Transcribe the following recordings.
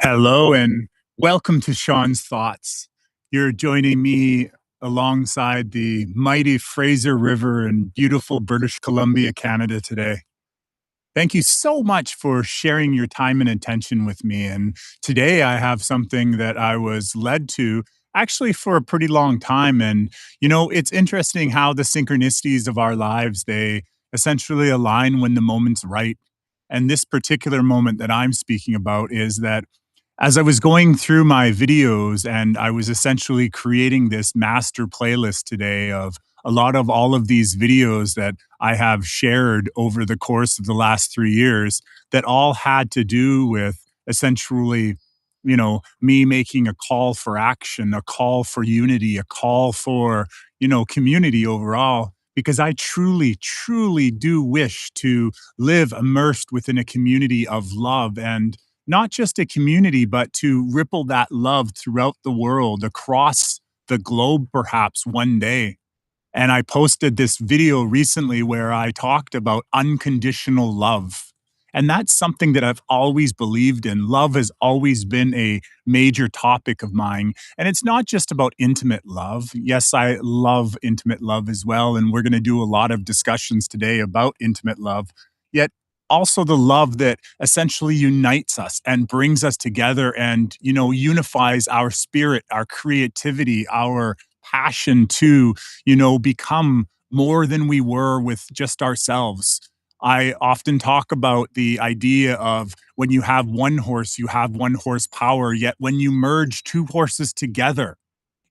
Hello and welcome to Sean's Thoughts. You're joining me alongside the mighty Fraser River in beautiful British Columbia, Canada today. Thank you so much for sharing your time and attention with me. And today I have something that I was led to actually for a pretty long time. And, it's interesting how the synchronicities of our lives, they essentially align when the moment's right. And this particular moment that I'm speaking about is that as I was going through my videos and I was essentially creating this master playlist today of a lot of all of these videos that I have shared over the course of the last 3 years that all had to do with essentially, me making a call for action, a call for unity, a call for, community overall. Because I truly, truly do wish to live immersed within a community of love and not just a community, but to ripple that love throughout the world, across the globe, perhaps one day. And I posted this video recently where I talked about unconditional love. And that's something that I've always believed in. Love has always been a major topic of mine. And it's not just about intimate love. Yes, I love intimate love as well. And we're going to do a lot of discussions today about intimate love. Yet, also the love that essentially unites us and brings us together and, unifies our spirit, our creativity, our passion to become more than we were with just ourselves. I often talk about the idea of when you have one horse, you have one horsepower, yet when you merge two horses together,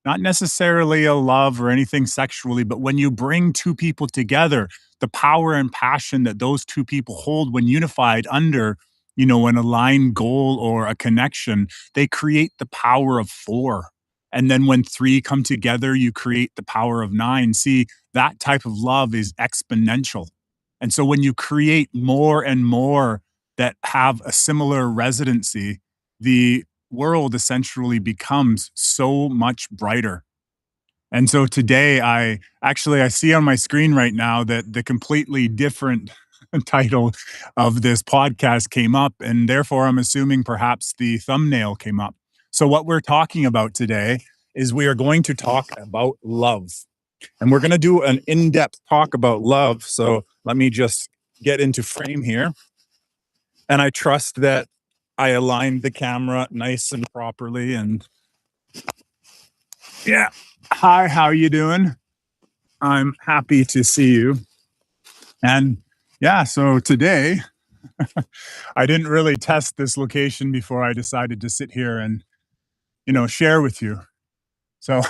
not necessarily a love or anything sexually, but when you bring two people together, the power and passion that those two people hold when unified under, an aligned goal or a connection, they create the power of four. And then when three come together, you create the power of nine. See, that type of love is exponential. And so when you create more and more that have a similar residency, the world essentially becomes so much brighter. And so today I see on my screen right now that the completely different title of this podcast came up, and therefore I'm assuming perhaps the thumbnail came up. So what we're talking about today is we are going to talk about love. And we're going to do an in-depth talk about love. So let me just get into frame here. And I trust that I aligned the camera nice and properly. And yeah, hi, how you doing? I'm happy to see you. And yeah, so today I didn't really test this location before I decided to sit here and, share with you. So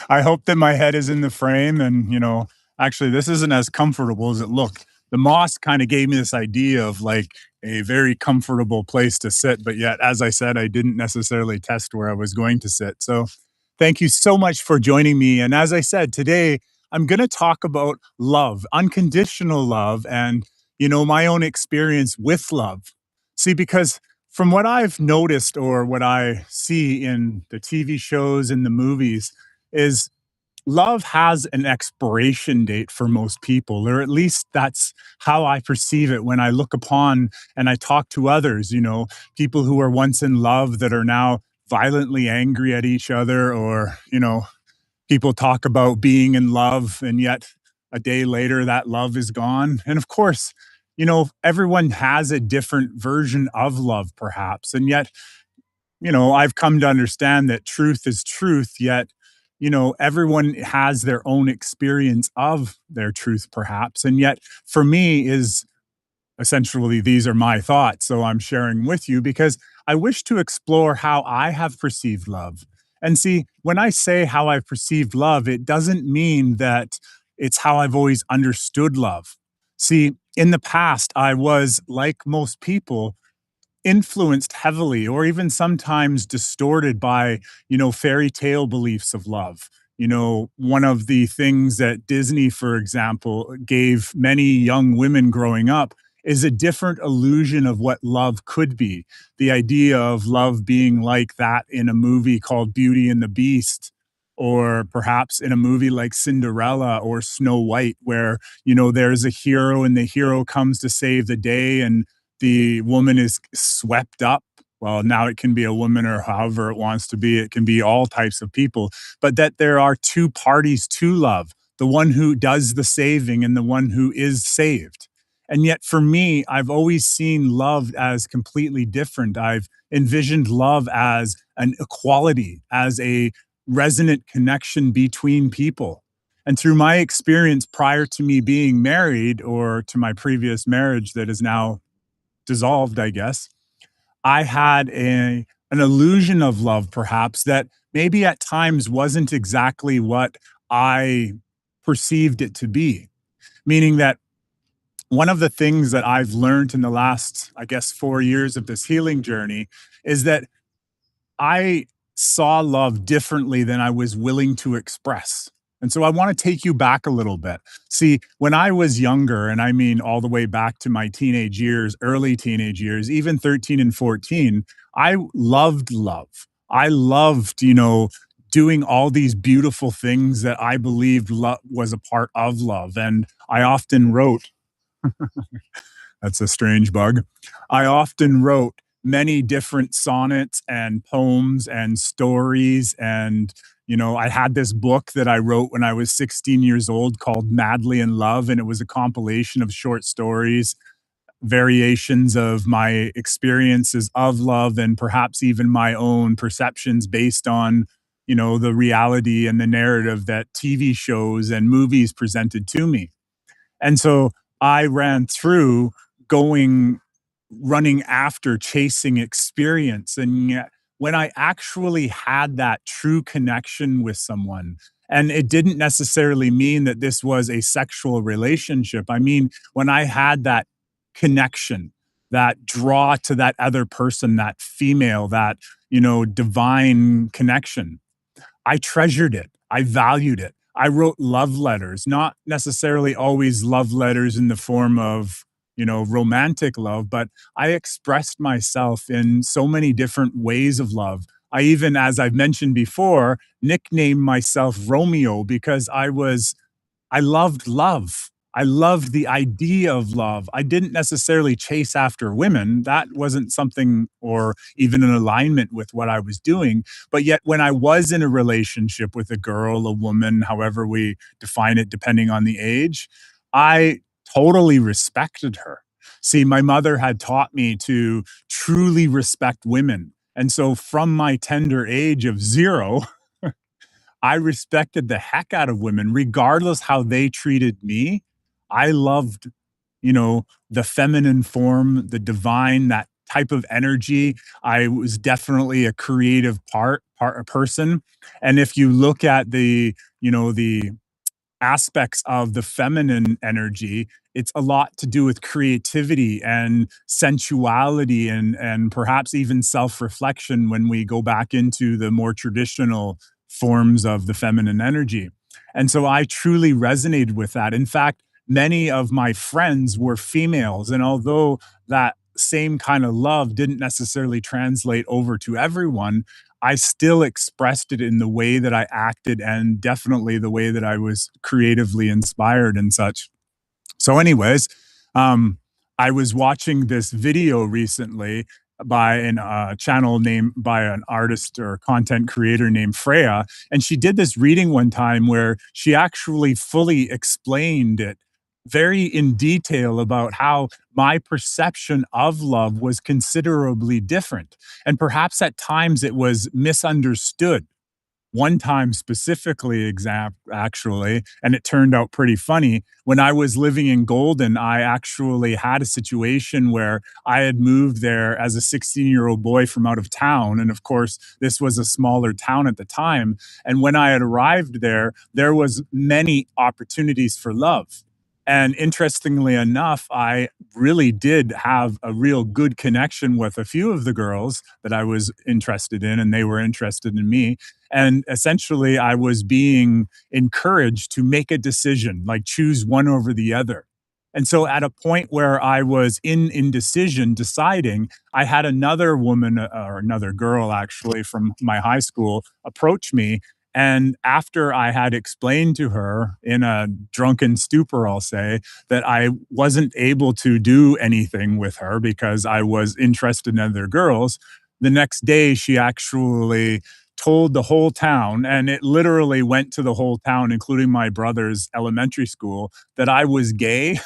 I hope that my head is in the frame and, actually this isn't as comfortable as it looked. The moss kind of gave me this idea of like a very comfortable place to sit, but yet, as I said, I didn't necessarily test where I was going to sit. So thank you so much for joining me. And as I said, today I'm going to talk about love, unconditional love, and, my own experience with love. See, because from what I've noticed or what I see in the TV shows and the movies is love has an expiration date for most people, or at least that's how I perceive it when I look upon and I talk to others, people who were once in love that are now violently angry at each other, or, people talk about being in love and yet a day later that love is gone. And of course, everyone has a different version of love, perhaps. And yet, I've come to understand that truth is truth, yet, everyone has their own experience of their truth, perhaps. And yet, for me, is essentially these are my thoughts. So I'm sharing with you because I wish to explore how I have perceived love. And see, when I say how I've perceived love, it doesn't mean that it's how I've always understood love. See, in the past, I was, like most people, influenced heavily or even sometimes distorted by, fairy tale beliefs of love. One of the things that Disney, for example, gave many young women growing up is a different illusion of what love could be. The idea of love being like that in a movie called Beauty and the Beast, or perhaps in a movie like Cinderella or Snow White, where, there's a hero and the hero comes to save the day and the woman is swept up. well, now it can be a woman or however it wants to be. It can be all types of people, but that there are two parties to love, the one who does the saving and the one who is saved. And yet, for me, I've always seen love as completely different. I've envisioned love as an equality, as a resonant connection between people. And through my experience prior to me being married or to my previous marriage that is now dissolved, I guess, I had an illusion of love perhaps that maybe at times wasn't exactly what I perceived it to be. Meaning that one of the things that I've learned in the last, I guess, 4 years of this healing journey is that I saw love differently than I was willing to express. And so I want to take you back a little bit. See, when I was younger, and I mean all the way back to my teenage years, early teenage years, even 13 and 14, I loved love. I loved, doing all these beautiful things that I believed was a part of love. And I often wrote, that's a strange bug. I often wrote many different sonnets and poems and stories. And, I had this book that I wrote when I was 16 years old called Madly in Love. And it was a compilation of short stories, variations of my experiences of love, and perhaps even my own perceptions based on, the reality and the narrative that TV shows and movies presented to me. And so I ran through going running after chasing experience. And yet, when I actually had that true connection with someone, and it didn't necessarily mean that this was a sexual relationship. I mean, when I had that connection, that draw to that other person, that female, that, divine connection, I treasured it. I valued it. I wrote love letters, not necessarily always love letters in the form of, romantic love, but I expressed myself in so many different ways of love. I even, as I've mentioned before, nicknamed myself Romeo because I loved love. I loved the idea of love. I didn't necessarily chase after women. That wasn't something or even in alignment with what I was doing. But yet, when I was in a relationship with a girl, a woman, however we define it, depending on the age, I totally respected her. See, my mother had taught me to truly respect women. And so, from my tender age of 0, I respected the heck out of women, regardless how they treated me. I loved, the feminine form, the divine, that type of energy. I was definitely a creative a person. And if you look at the aspects of the feminine energy, it's a lot to do with creativity and sensuality and perhaps even self-reflection when we go back into the more traditional forms of the feminine energy. And so I truly resonated with that. In fact, many of my friends were females, and although that same kind of love didn't necessarily translate over to everyone, I still expressed it in the way that I acted and definitely the way that I was creatively inspired and such. So, anyways, um, I was watching this video recently by an channel named by an artist or content creator named Freya, and she did this reading one time where she actually fully explained it very in detail about how my perception of love was considerably different, and perhaps at times it was misunderstood. One time specifically, actually, and it turned out pretty funny. When I was living in Golden, I actually had a situation where I had moved there as a 16-year-old boy from out of town. And of course, this was a smaller town at the time. And when I had arrived there was many opportunities for love. And interestingly enough, I really did have a real good connection with a few of the girls that I was interested in, and they were interested in me. And essentially, I was being encouraged to make a decision, like choose one over the other. And so, at a point where I was in indecision, deciding, I had another woman or another girl actually from my high school approach me. And after I had explained to her in a drunken stupor, I'll say, that I wasn't able to do anything with her because I was interested in other girls, the next day she actually told the whole town, and it literally went to the whole town, including my brother's elementary school, that I was gay.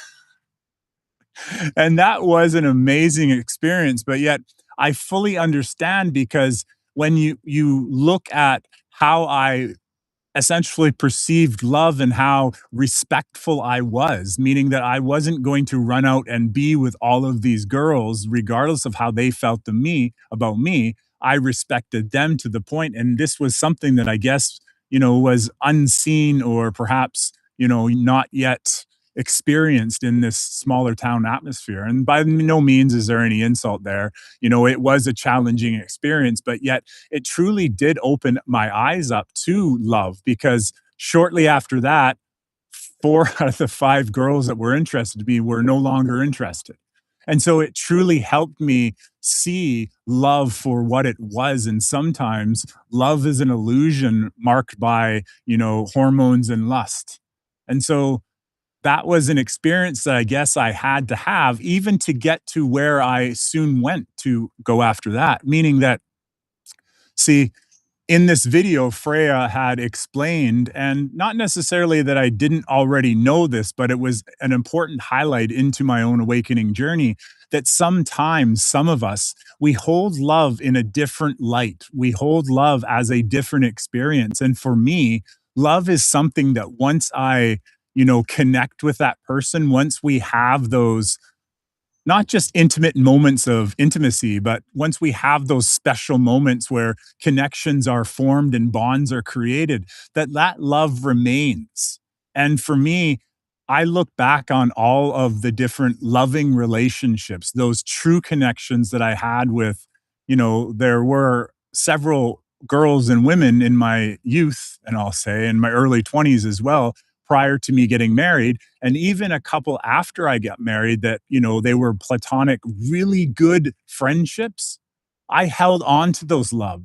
And that was an amazing experience. But yet I fully understand, because when you look at how I essentially perceived love and how respectful I was, meaning that I wasn't going to run out and be with all of these girls, regardless of how they felt to me about me. I respected them to the point, and this was something that I guess, was unseen, or perhaps, not yet experienced in this smaller town atmosphere. And by no means is there any insult there. It was a challenging experience, but yet it truly did open my eyes up to love, because shortly after that, four out of the five girls that were interested in me were no longer interested. And so it truly helped me see love for what it was. And sometimes love is an illusion marked by, hormones and lust. And so that was an experience that I guess I had to have, even to get to where I soon went to go after that. Meaning that, see, in this video, Freya had explained, and not necessarily that I didn't already know this, but it was an important highlight into my own awakening journey, that sometimes some of us, we hold love in a different light. We hold love as a different experience. And for me, love is something that once I, connect with that person, once we have those not just intimate moments of intimacy, but once we have those special moments where connections are formed and bonds are created, that love remains. And for me, I look back on all of the different loving relationships, those true connections that I had with, there were several girls and women in my youth, and I'll say in my early 20s as well, prior to me getting married, and even a couple after I got married, that, they were platonic, really good friendships. I held on to those love.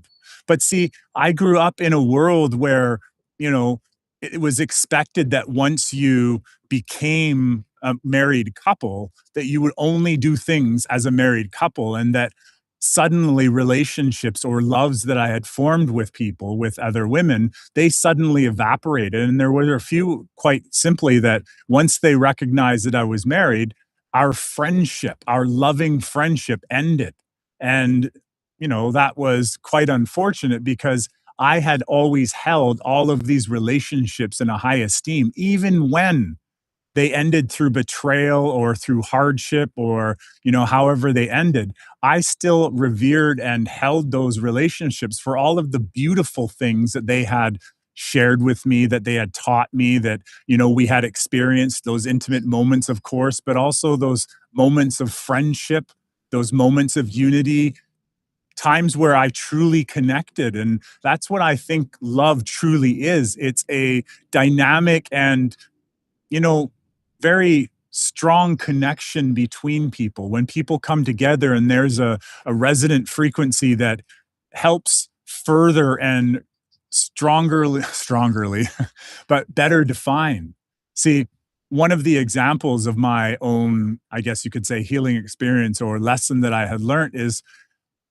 But see, I grew up in a world where, you know, it was expected that once you became a married couple, that you would only do things as a married couple, and that suddenly relationships or loves that I had formed with people, with other women, they suddenly evaporated. And there were a few, quite simply, that once they recognized that I was married, our friendship, our loving friendship ended. And, that was quite unfortunate, because I had always held all of these relationships in a high esteem, even when they ended through betrayal or through hardship, or, however they ended. I still revered and held those relationships for all of the beautiful things that they had shared with me, that they had taught me, that, we had experienced those intimate moments, of course, but also those moments of friendship, those moments of unity, times where I truly connected. And that's what I think love truly is. It's a dynamic and, you know, very strong connection between people. When people come together and there's a resonant frequency that helps further and strongerly, but better define. See, one of the examples of my own, I guess you could say, healing experience or lesson that I had learned is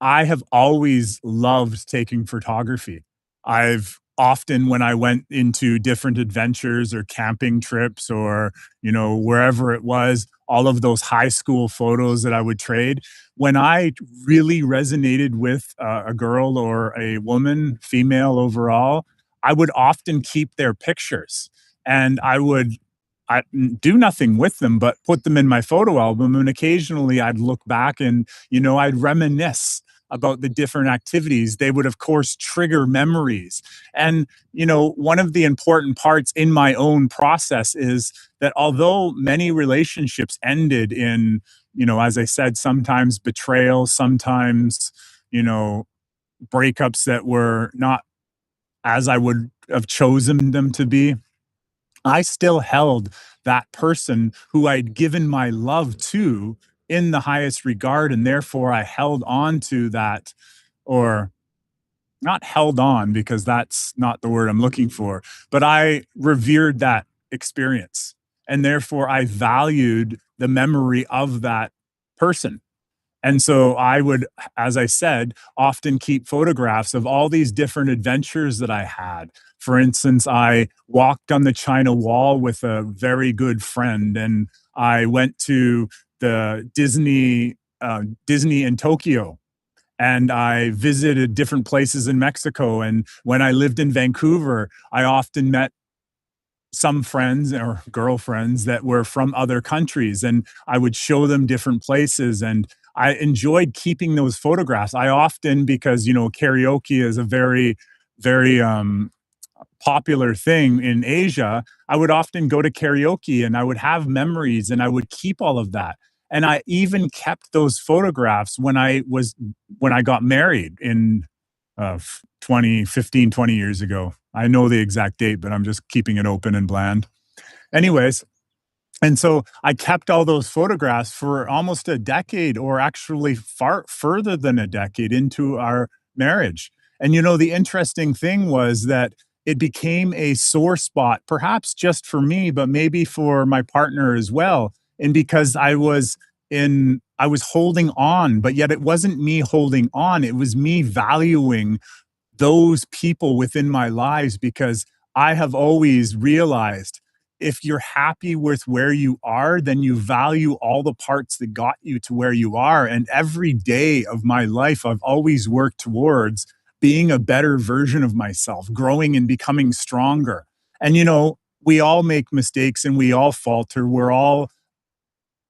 I have always loved taking photography. I've often, when I went into different adventures or camping trips or, wherever it was, all of those high school photos that I would trade, when I really resonated with a girl or a woman, female overall, I would often keep their pictures, and I do nothing with them but put them in my photo album. And occasionally I'd look back and, I'd reminisce about the different activities. They would, of course, trigger memories. And, one of the important parts in my own process is that although many relationships ended in, as I said, sometimes betrayal, sometimes, you know, breakups that were not as I would have chosen them to be, I still held that person who I'd given my love to in the highest regard. And therefore, I held on to that, or not held on, because that's not the word I'm looking for, but I revered that experience. And therefore, I valued the memory of that person. And so I would, as I said, often keep photographs of all these different adventures that I had. For instance, I walked on the China Wall with a very good friend, and I went to the Disney in Tokyo, and I visited different places in Mexico. And when I lived in Vancouver, I often met some friends or girlfriends that were from other countries, and I would show them different places, and I enjoyed keeping those photographs. I often, because karaoke is a very popular thing in Asia, I would often go to karaoke and I would have memories and I would keep all of that. And I even kept those photographs when I got married in 20 years ago. I know the exact date, but I'm just keeping it open and bland. Anyways, and so I kept all those photographs for almost a decade, or actually far further than a decade into our marriage. And the interesting thing was that it became a sore spot, perhaps just for me, but maybe for my partner as well. And because I was holding on, but yet it wasn't me holding on, it was me valuing those people within my lives, because I have always realized if you're happy with where you are, then you value all the parts that got you to where you are. And every day of my life, I've always worked towards being a better version of myself, growing and becoming stronger. And, we all make mistakes and we all falter. We're all,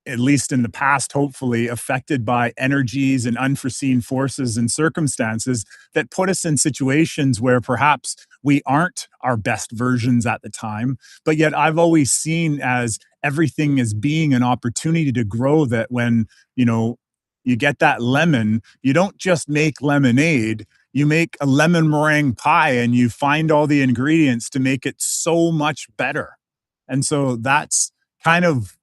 at least in the past, hopefully, affected by energies and unforeseen forces and circumstances that put us in situations where perhaps we aren't our best versions at the time. But yet, I've always seen as everything as being an opportunity to grow. That when, you get that lemon, you don't just make lemonade, you make a lemon meringue pie and you find all the ingredients to make it so much better. And so that's kind of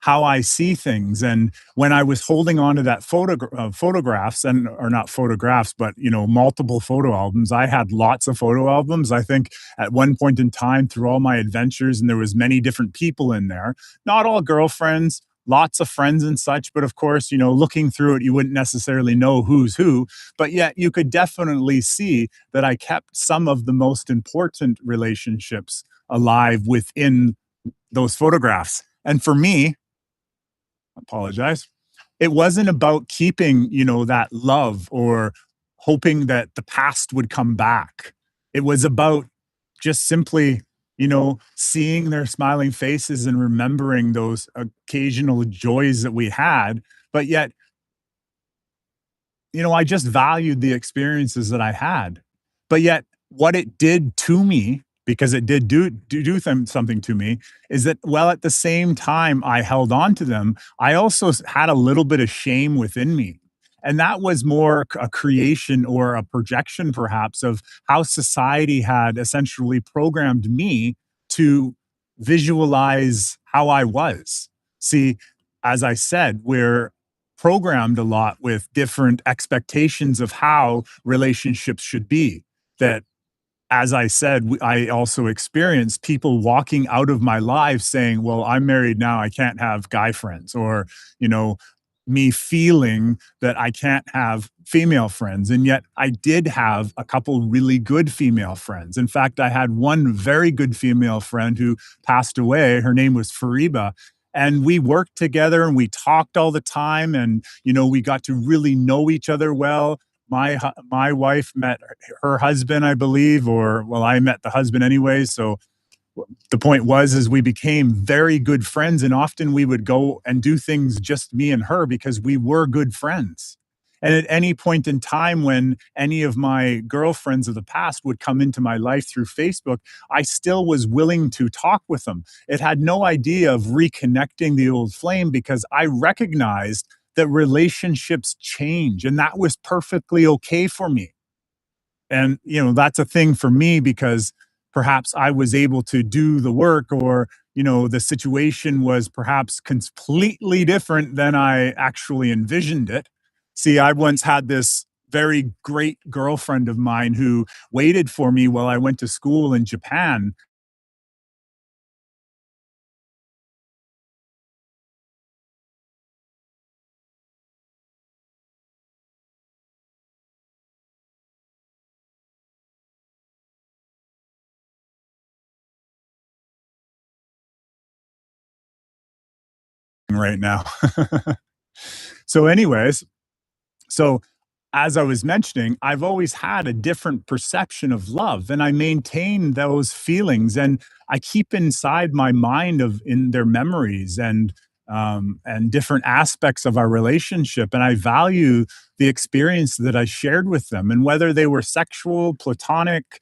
how I see things. And when I was holding on to that photographs, and or not photographs, but multiple photo albums. I had lots of photo albums, I think, at one point in time through all my adventures, and there was many different people in there, not all girlfriends, lots of friends and such. But of course, looking through it, you wouldn't necessarily know who's who, but yet you could definitely see that I kept some of the most important relationships alive within those photographs. And for me, apologize, it wasn't about keeping, that love or hoping that the past would come back. It was about just simply, seeing their smiling faces and remembering those occasional joys that we had. But yet, I just valued the experiences that I had. But yet, what it did to me, because it did something to me, is that, well, at the same time I held on to them, I also had a little bit of shame within me. And that was more a creation or a projection, perhaps, of how society had essentially programmed me to visualize how I was. See, as I said, we're programmed a lot with different expectations of how relationships should be. That, as I said, I also experienced people walking out of my life saying, well, I'm married now, I can't have guy friends, or, you know, me feeling that I can't have female friends. And yet I did have a couple really good female friends. In fact, I had one very good female friend who passed away. Her name was Fariba. And we worked together and we talked all the time. And, we got to really know each other well. My wife met her husband, I believe, or well, I met the husband anyways. So the point was, is we became very good friends, and often we would go and do things just me and her because we were good friends. And at any point in time when any of my girlfriends of the past would come into my life through Facebook, I still was willing to talk with them. It had no idea of reconnecting the old flame, because I recognized that relationships change, and that was perfectly okay for me. And, that's a thing for me, because perhaps I was able to do the work, or, the situation was perhaps completely different than I actually envisioned it. See, I once had this very great girlfriend of mine who waited for me while I went to school in Japan. right now. So, anyways, so as I was mentioning, I've always had a different perception of love, and I maintain those feelings, and I keep inside my mind of in their memories and different aspects of our relationship, and I value the experience that I shared with them, and whether they were sexual, platonic,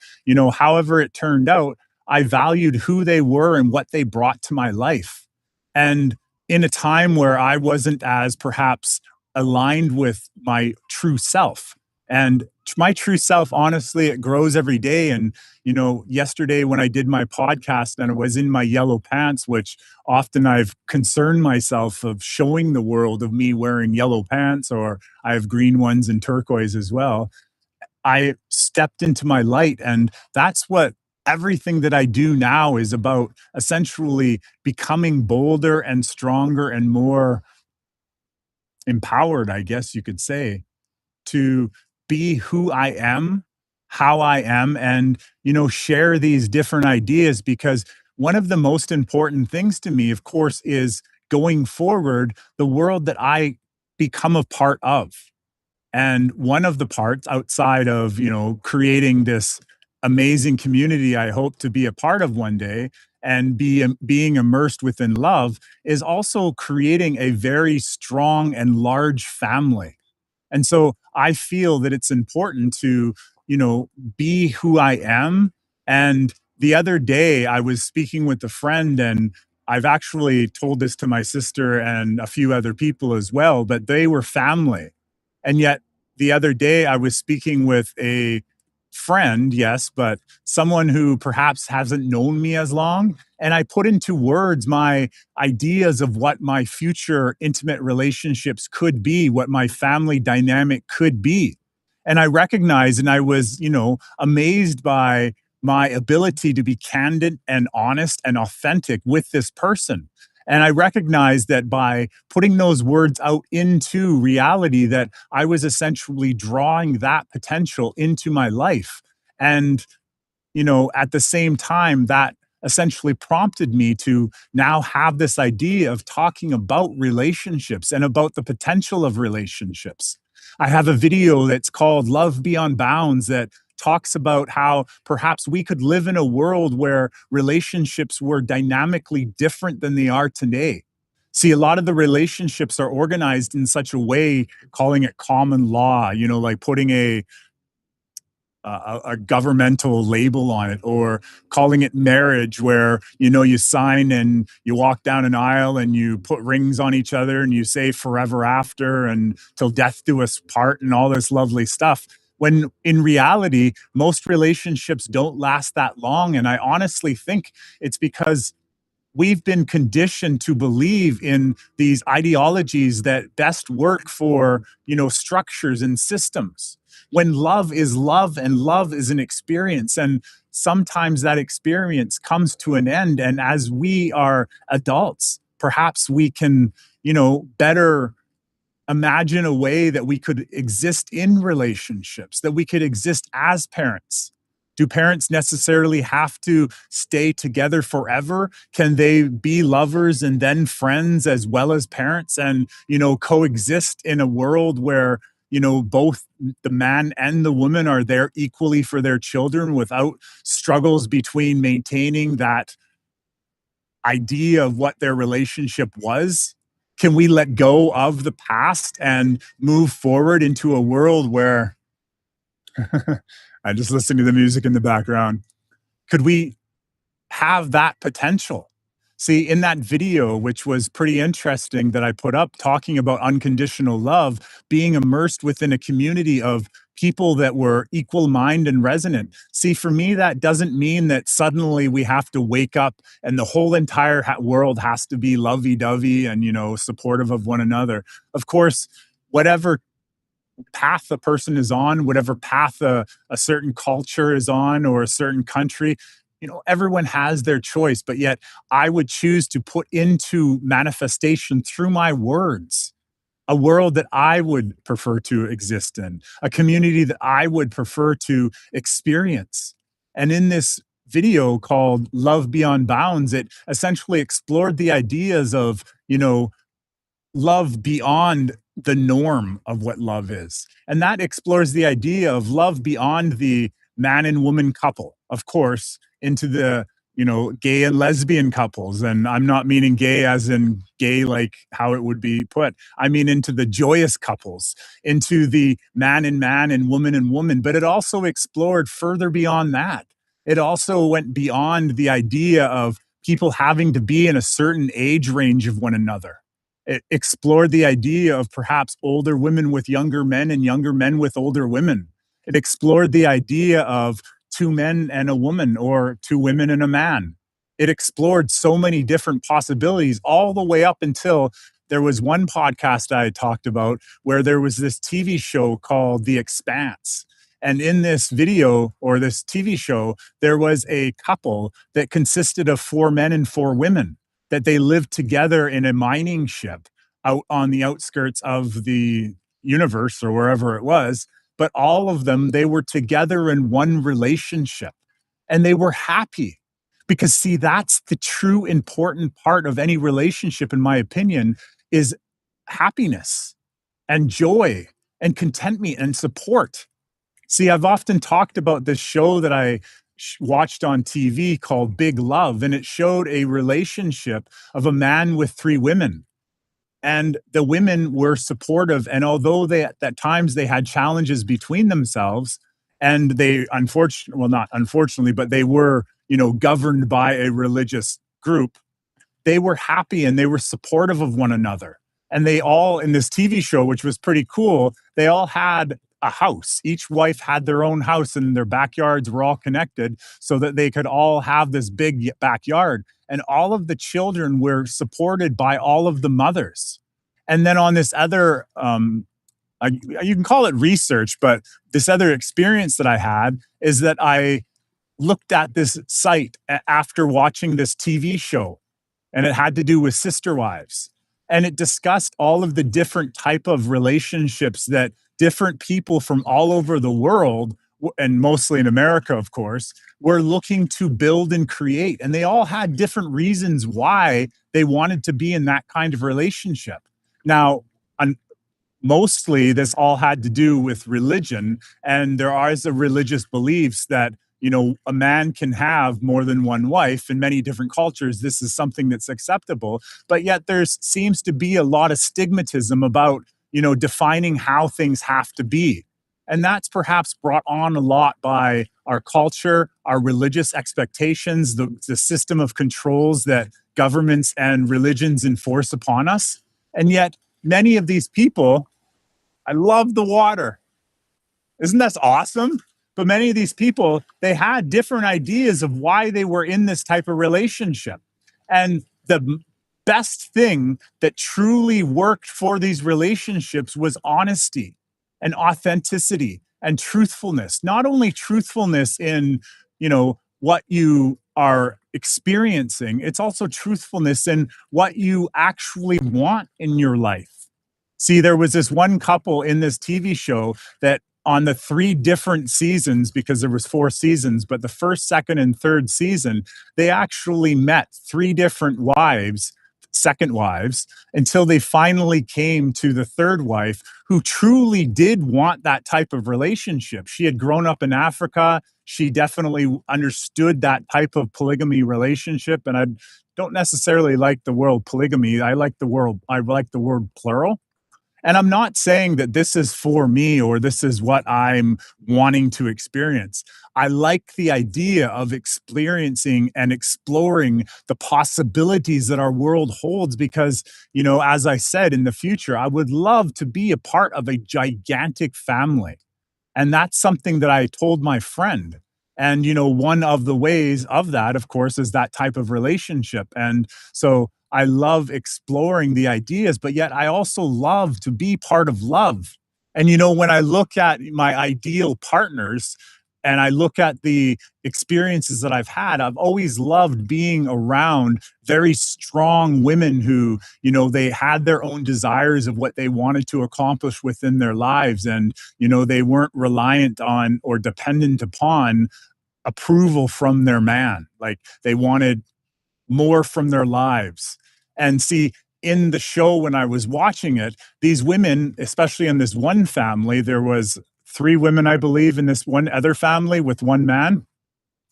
however it turned out, I valued who they were and what they brought to my life. And in a time where I wasn't as perhaps aligned with my true self. And my true self, honestly, it grows every day. And, yesterday when I did my podcast and I was in my yellow pants, which often I've concerned myself of showing the world of me wearing yellow pants, or I have green ones and turquoise as well. I stepped into my light. And that's what everything that I do now is about, essentially becoming bolder and stronger and more empowered, I guess you could say, to be who I am, how I am, and, share these different ideas. Because one of the most important things to me, of course, is going forward, the world that I become a part of. And one of the parts outside of, creating this amazing community I hope to be a part of one day and being immersed within love is also creating a very strong and large family. And so I feel that it's important to, you know, be who I am. And the other day I was speaking with a friend, and I've actually told this to my sister and a few other people as well, but they were family. And yet the other day I was speaking with a friend, yes, but someone who perhaps hasn't known me as long. And I put into words my ideas of what my future intimate relationships could be, what my family dynamic could be. And I recognized and I was, amazed by my ability to be candid and honest and authentic with this person. And I recognized that by putting those words out into reality, that I was essentially drawing that potential into my life. And at the same time, that essentially prompted me to now have this idea of talking about relationships and about the potential of relationships. I have a video that's called Love Beyond Bounds that talks about how perhaps we could live in a world where relationships were dynamically different than they are today. See, a lot of the relationships are organized in such a way, calling it common law, like putting a governmental label on it, or calling it marriage, where you sign and you walk down an aisle and you put rings on each other and you say forever after and till death do us part and all this lovely stuff, when in reality most relationships don't last that long. And I honestly think it's because we've been conditioned to believe in these ideologies that best work for, structures and systems, when love is love and love is an experience. And sometimes that experience comes to an end, and as we are adults, perhaps we can, better imagine a way that we could exist in relationships, that we could exist as parents. Do parents necessarily have to stay together forever? Can they be lovers and then friends as well as parents, and, coexist in a world where, both the man and the woman are there equally for their children without struggles between maintaining that idea of what their relationship was? Can we let go of the past and move forward into a world where I just listen to the music in the background? Could we have that potential? See, in that video, which was pretty interesting, that I put up talking about unconditional love, being immersed within a community of people that were equal mind and resonant. See, for me, that doesn't mean that suddenly we have to wake up and the whole entire world has to be lovey dovey and, supportive of one another. Of course, whatever path a person is on, whatever path a certain culture is on, or a certain country, everyone has their choice. But yet, I would choose to put into manifestation through my words a world that I would prefer to exist in, a community that I would prefer to experience. And in this video called Love Beyond Bounds, it essentially explored the ideas of, love beyond the norm of what love is. And that explores the idea of love beyond the man and woman couple, of course, into the, gay and lesbian couples. And I'm not meaning gay as in gay, like how it would be put. I mean into the joyous couples, into the man and woman. But it also explored further beyond that. It also went beyond the idea of people having to be in a certain age range of one another. It explored the idea of perhaps older women with younger men and younger men with older women. It explored the idea of two men and a woman or two women and a man. It explored so many different possibilities all the way up until there was one podcast I had talked about where there was this TV show called The Expanse. And in this video or this TV show, there was a couple that consisted of four men and four women that they lived together in a mining ship out on the outskirts of the universe or wherever it was. But all of them, they were together in one relationship and they were happy. Because, see, that's the true important part of any relationship, in my opinion, is happiness and joy and contentment and support. See, I've often talked about this show that I watched on TV called Big Love, and it showed a relationship of a man with three women. And the women were supportive. And although they, at times, they had challenges between themselves, and they, unfortunately, well, not unfortunately, but they were, governed by a religious group, they were happy and they were supportive of one another. And they all, in this TV show, which was pretty cool, they all had a house. Each wife had their own house and their backyards were all connected so that they could all have this big backyard. And all of the children were supported by all of the mothers. And then on this other, you can call it research, but this other experience that I had is that I looked at this site after watching this TV show, and it had to do with sister wives, and it discussed all of the different type of relationships that different people from all over the world, and mostly in America, of course, were looking to build and create. And they all had different reasons why they wanted to be in that kind of relationship. Now, mostly this all had to do with religion, and there are the religious beliefs that, a man can have more than one wife. In many different cultures this is something that's acceptable, but yet there seems to be a lot of stigmatism about, defining how things have to be. And that's perhaps brought on a lot by our culture, our religious expectations, the system of controls that governments and religions enforce upon us. And yet many of these people, I love the water. Isn't that awesome? But many of these people, they had different ideas of why they were in this type of relationship. And the best thing that truly worked for these relationships was honesty and authenticity and truthfulness. Not only truthfulness in, what you are experiencing, it's also truthfulness in what you actually want in your life. See, there was this one couple in this TV show that on the three different seasons, because there was four seasons, but the first, second, and third season, they actually met three different wives, second wives, until they finally came to the third wife who truly did want that type of relationship. She had grown up in Africa. She definitely understood that type of polygamy relationship. And I don't necessarily like the word polygamy. I like the word plural. And I'm not saying that this is for me or this is what I'm wanting to experience. I like the idea of experiencing and exploring the possibilities that our world holds because, as I said, in the future, I would love to be a part of a gigantic family. And that's something that I told my friend. And, one of the ways of that, of course, is that type of relationship. And so I love exploring the ideas, but yet I also love to be part of love. And, when I look at my ideal partners and I look at the experiences that I've had, I've always loved being around very strong women who, they had their own desires of what they wanted to accomplish within their lives. And, they weren't reliant on or dependent upon approval from their man. Like they wanted more from their lives. And see, in the show when I was watching it, these women, especially in this one family, there was three women, I believe, in this one other family with one man.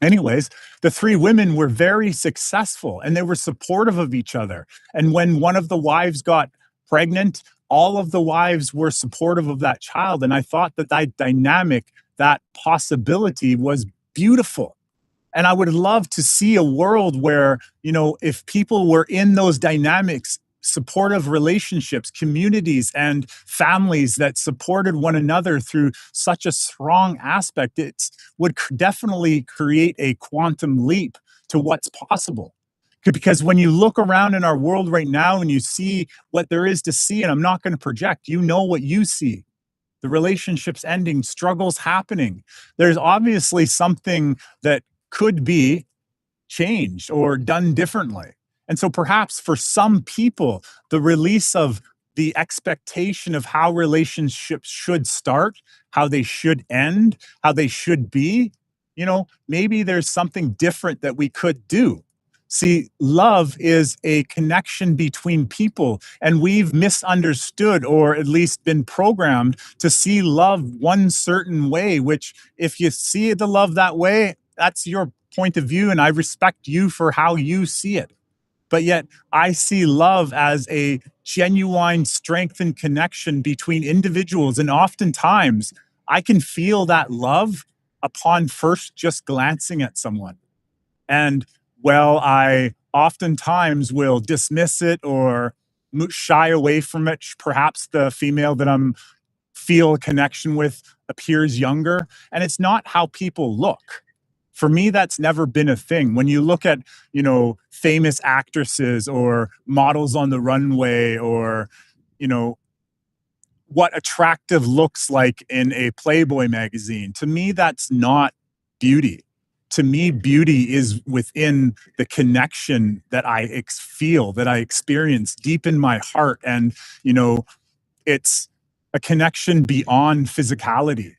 Anyways, the three women were very successful and they were supportive of each other. And when one of the wives got pregnant, all of the wives were supportive of that child. And I thought that that dynamic, that possibility was beautiful. And I would love to see a world where, if people were in those dynamics, supportive relationships, communities, and families that supported one another through such a strong aspect, it would definitely create a quantum leap to what's possible. Because when you look around in our world right now and you see what there is to see, and I'm not going to project, what you see, the relationships ending, struggles happening. There's obviously something that could be changed or done differently. And so perhaps for some people, the release of the expectation of how relationships should start, how they should end, how they should be, maybe there's something different that we could do. See, love is a connection between people, and we've misunderstood or at least been programmed to see love one certain way, which, if you see the love that way, that's your point of view, and I respect you for how you see it. But yet, I see love as a genuine strength and connection between individuals. And oftentimes, I can feel that love upon first just glancing at someone. And well, I oftentimes will dismiss it or shy away from it. Perhaps the female that I'm feel a connection with appears younger. And it's not how people look. For me, that's never been a thing. When you look at, famous actresses or models on the runway or, you know, what attractive looks like in a Playboy magazine, to me, that's not beauty. To me, beauty is within the connection that I feel, that I experience deep in my heart. And, you know, it's a connection beyond physicality.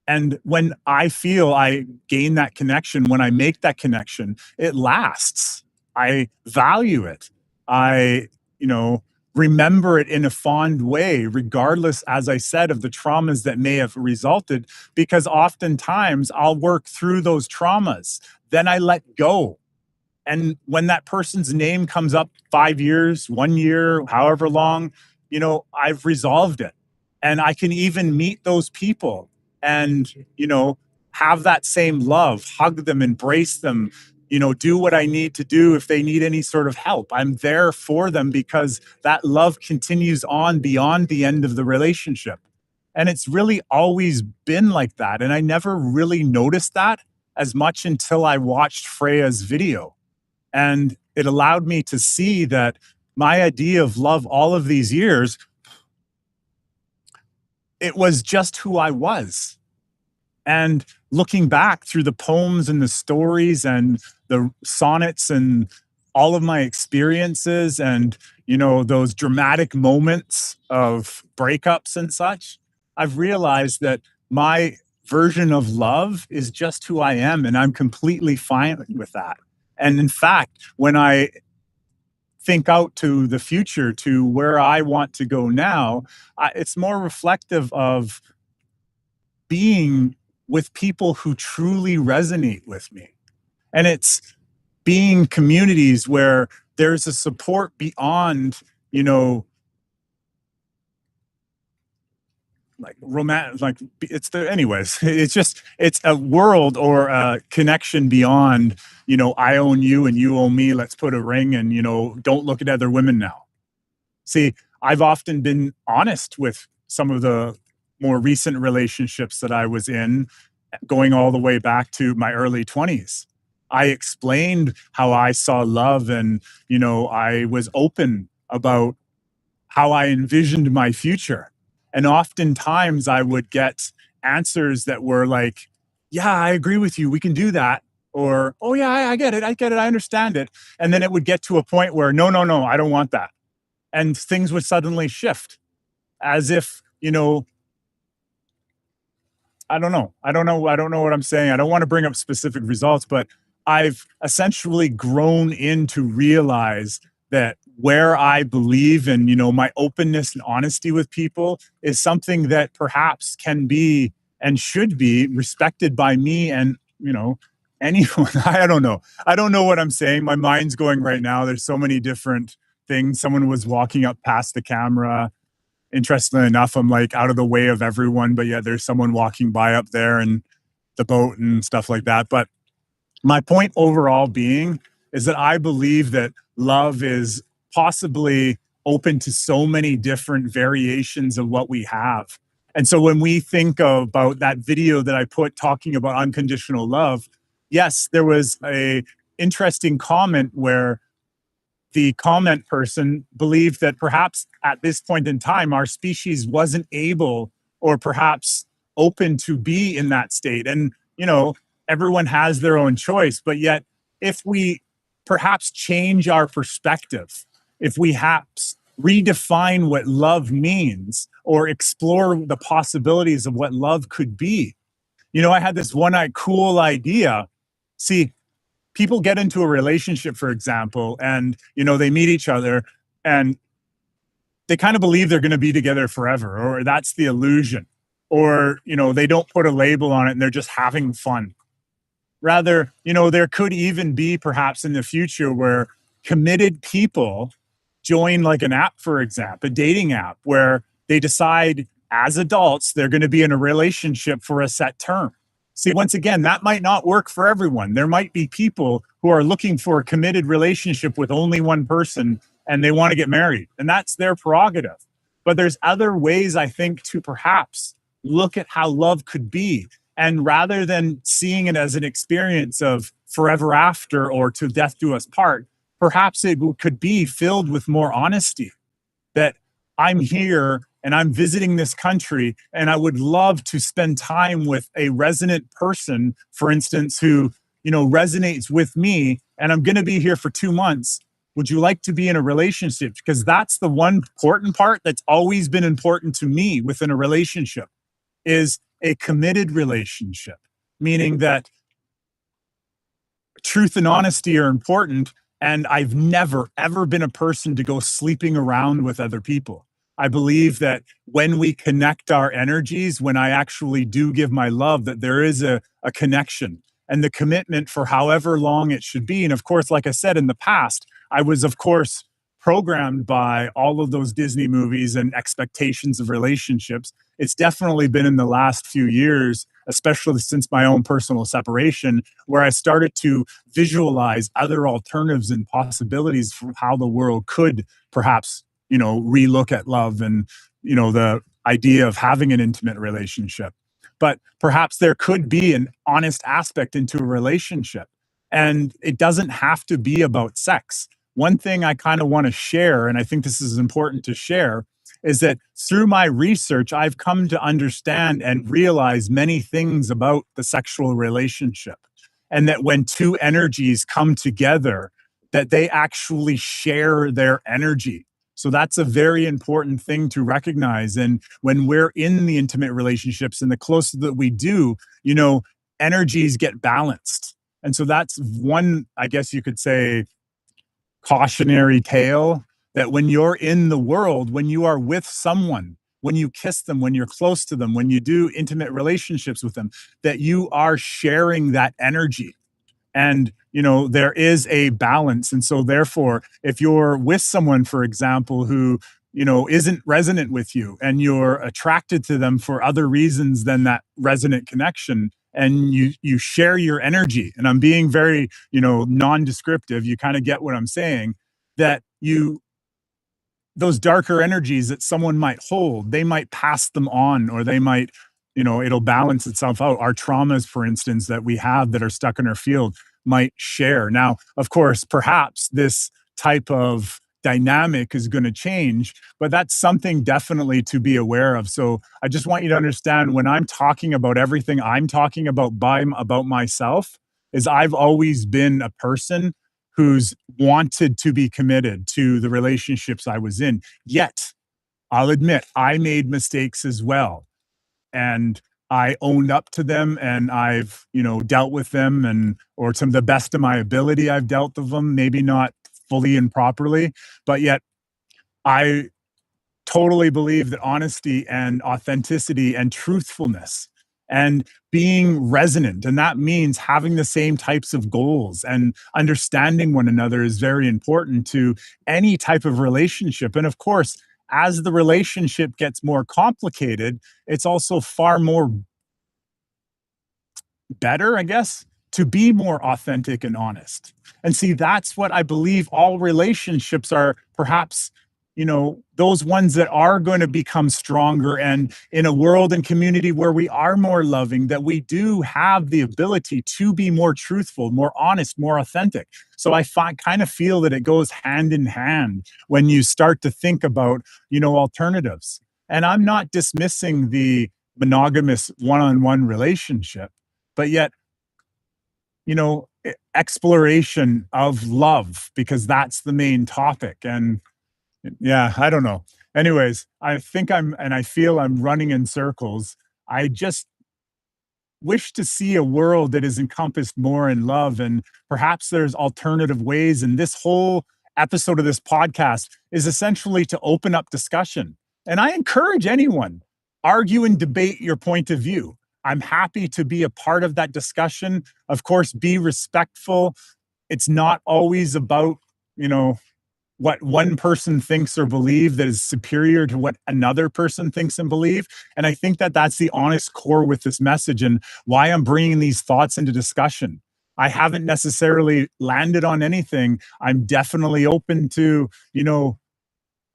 And when I feel I gain that connection, when I make that connection, it lasts. I value it. I, you know, remember it in a fond way, regardless, as I said, of the traumas that may have resulted, because oftentimes I'll work through those traumas. Then I let go. And when that person's name comes up 5 years, 1 year, however long, I've resolved it. And I can even meet those people and, have that same love, hug them, embrace them, do what I need to do if they need any sort of help. I'm there for them because that love continues on beyond the end of the relationship. And it's really always been like that. And I never really noticed that as much until I watched Freya's video, and it allowed me to see that my idea of love all of these years, it was just who I was. And looking back through the poems and the stories and the sonnets and all of my experiences and, those dramatic moments of breakups and such, I've realized that my version of love is just who I am. And I'm completely fine with that. And in fact, when I think out to the future, to where I want to go now, it's more reflective of being with people who truly resonate with me. And it's being communities where there's a support beyond, like romantic, like it's the, anyways, it's a world or a connection beyond, I own you and you own me. Let's put a ring and, don't look at other women now. See, I've often been honest with some of the more recent relationships that I was in, going all the way back to my early 20s. I explained how I saw love and, I was open about how I envisioned my future. And oftentimes I would get answers that were like, yeah, I agree with you. We can do that. Or, oh, yeah, I get it. I get it. I understand it. And then it would get to a point where, no, no, no, I don't want that. And things would suddenly shift as if, I don't know. I don't know. I don't know what I'm saying. I don't want to bring up specific results, but I've essentially grown in to realize that where I believe in, my openness and honesty with people is something that perhaps can be and should be respected by me and, anyone. I don't know. I don't know what I'm saying. My mind's going right now. There's so many different things. Someone was walking up past the camera. Interestingly enough, I'm like out of the way of everyone, but yet there's someone walking by up there and the boat and stuff like that. But my point overall being is that I believe that love is possibly open to so many different variations of what we have. And so when we think about that video that I put talking about unconditional love, yes, there was a interesting comment where the comment person believed that perhaps at this point in time, our species wasn't able or perhaps open to be in that state. And, everyone has their own choice. But yet, if we perhaps change our perspective, if we perhaps redefine what love means or explore the possibilities of what love could be, I had this cool idea. See, people get into a relationship, for example, and they meet each other and they kind of believe they're going to be together forever, or that's the illusion, or they don't put a label on it and they're just having fun. Rather, there could even be perhaps in the future where committed people join like an app, for example, a dating app, where they decide as adults they're going to be in a relationship for a set term. See, once again, that might not work for everyone. There might be people who are looking for a committed relationship with only one person and they want to get married, and that's their prerogative. But there's other ways, I think, to perhaps look at how love could be. And rather than seeing it as an experience of forever after or to death do us part, perhaps it could be filled with more honesty, that I'm here and I'm visiting this country and I would love to spend time with a resonant person, for instance, who, resonates with me, and I'm going to be here for 2 months. Would you like to be in a relationship? Because that's the one important part that's always been important to me within a relationship, is a committed relationship, meaning that truth and honesty are important. And I've never, ever been a person to go sleeping around with other people. I believe that when we connect our energies, when I actually do give my love, that there is a connection and the commitment for however long it should be. And of course, like I said, in the past, I was, of course, programmed by all of those Disney movies and expectations of relationships. It's definitely been in the last few years, especially since my own personal separation, where I started to visualize other alternatives and possibilities for how the world could perhaps, relook at love and, the idea of having an intimate relationship. But perhaps there could be an honest aspect into a relationship. And it doesn't have to be about sex. One thing I kind of want to share, and I think this is important to share, is that through my research, I've come to understand and realize many things about the sexual relationship. And that when two energies come together, that they actually share their energy. So that's a very important thing to recognize. And when we're in the intimate relationships and the closer that we do, energies get balanced. And so that's one, I guess you could say, cautionary tale, that when you're in the world, when you are with someone, when you kiss them, when you're close to them, when you do intimate relationships with them, that you are sharing that energy. And, there is a balance. And so therefore, if you're with someone, for example, who, isn't resonant with you and you're attracted to them for other reasons than that resonant connection, and you share your energy, and I'm being very, non-descriptive, you kind of get what I'm saying, that those darker energies that someone might hold, they might pass them on, or they might, it'll balance itself out. Our traumas, for instance, that we have that are stuck in our field might share. Now, of course, perhaps this type of dynamic is going to change, but that's something definitely to be aware of. So I just want you to understand, when I'm talking about everything I'm talking about myself, is I've always been a person who's wanted to be committed to the relationships I was in. Yet, I'll admit, I made mistakes as well. And I owned up to them, and I've, dealt with them, and or to the best of my ability, I've dealt with them. Maybe not fully and properly. But yet, I totally believe that honesty and authenticity and truthfulness and being resonant, and that means having the same types of goals and understanding one another is very important to any type of relationship. And of course, as the relationship gets more complicated, it's also far more better, I guess, to be more authentic and honest. And see, that's what I believe all relationships are, perhaps, those ones that are going to become stronger. And in a world and community where we are more loving, that we do have the ability to be more truthful, more honest, more authentic. So kind of feel that it goes hand in hand when you start to think about, alternatives. And I'm not dismissing the monogamous one on one relationship, but yet, exploration of love, because that's the main topic. And yeah, I don't know. Anyways, I feel I'm running in circles. I just wish to see a world that is encompassed more in love, and perhaps there's alternative ways. And this whole episode of this podcast is essentially to open up discussion. And I encourage anyone, argue and debate your point of view. I'm happy to be a part of that discussion. Of course, be respectful. It's not always about, you know, what one person thinks or believe that is superior to what another person thinks and believe. And I think that that's the honest core with this message and why I'm bringing these thoughts into discussion. I haven't necessarily landed on anything. I'm definitely open to,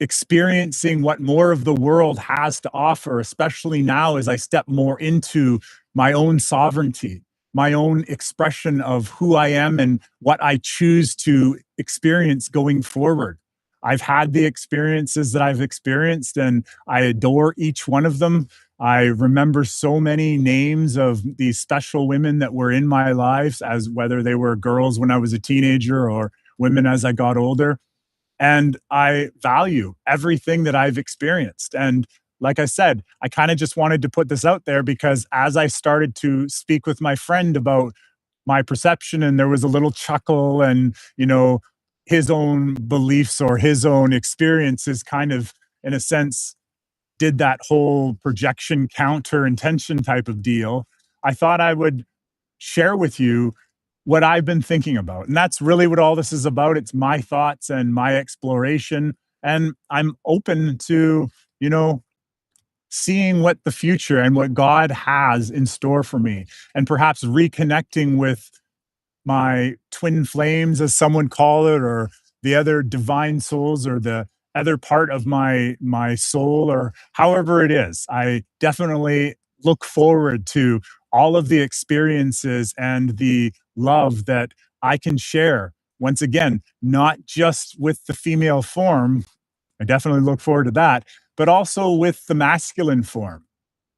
experiencing what more of the world has to offer, especially now as I step more into my own sovereignty, my own expression of who I am and what I choose to experience going forward. I've had the experiences that I've experienced, and I adore each one of them. I remember so many names of these special women that were in my lives, as whether they were girls when I was a teenager or women as I got older, and I value everything that I've experienced. And like I said, I kind of just wanted to put this out there because as I started to speak with my friend about my perception, and there was a little chuckle, and, his own beliefs or his own experiences kind of, in a sense, did that whole projection counter intention type of deal. I thought I would share with you what I've been thinking about. And that's really what all this is about. It's my thoughts and my exploration. And I'm open to, you know, seeing what the future and what God has in store for me, and perhaps reconnecting with my twin flames, as someone call it, or the other divine souls, or the other part of my soul, or however it is. I definitely look forward to all of the experiences and the love that I can share. Once again, not just with the female form, I definitely look forward to that, but also with the masculine form.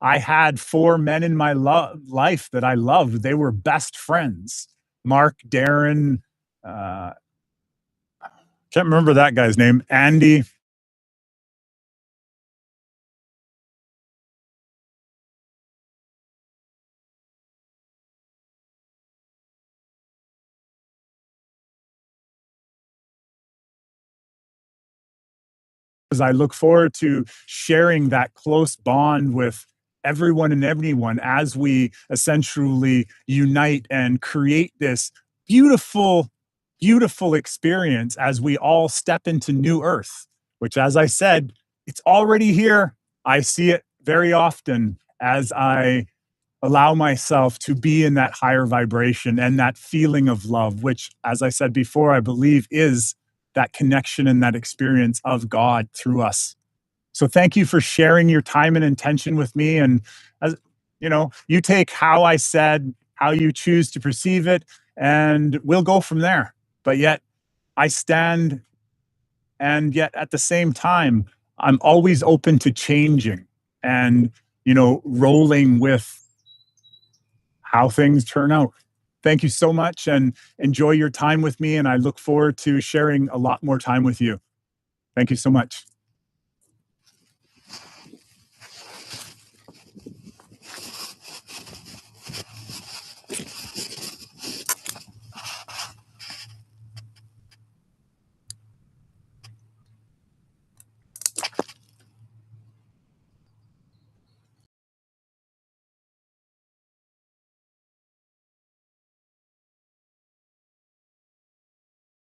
I had four men in my life that I loved. They were best friends. Mark, Darren, can't remember that guy's name, Andy. As I look forward to sharing that close bond with everyone and everyone as we essentially unite and create this beautiful, beautiful experience as we all step into new earth, which, as I said, it's already here. I see it very often as I allow myself to be in that higher vibration and that feeling of love, which, as I said before, I believe is that connection and that experience of God through us. So thank you for sharing your time and intention with me. And as you take how I said, how you choose to perceive it, and we'll go from there. But yet I stand, and yet at the same time, I'm always open to changing and, rolling with how things turn out. Thank you so much, and enjoy your time with me. And I look forward to sharing a lot more time with you. Thank you so much.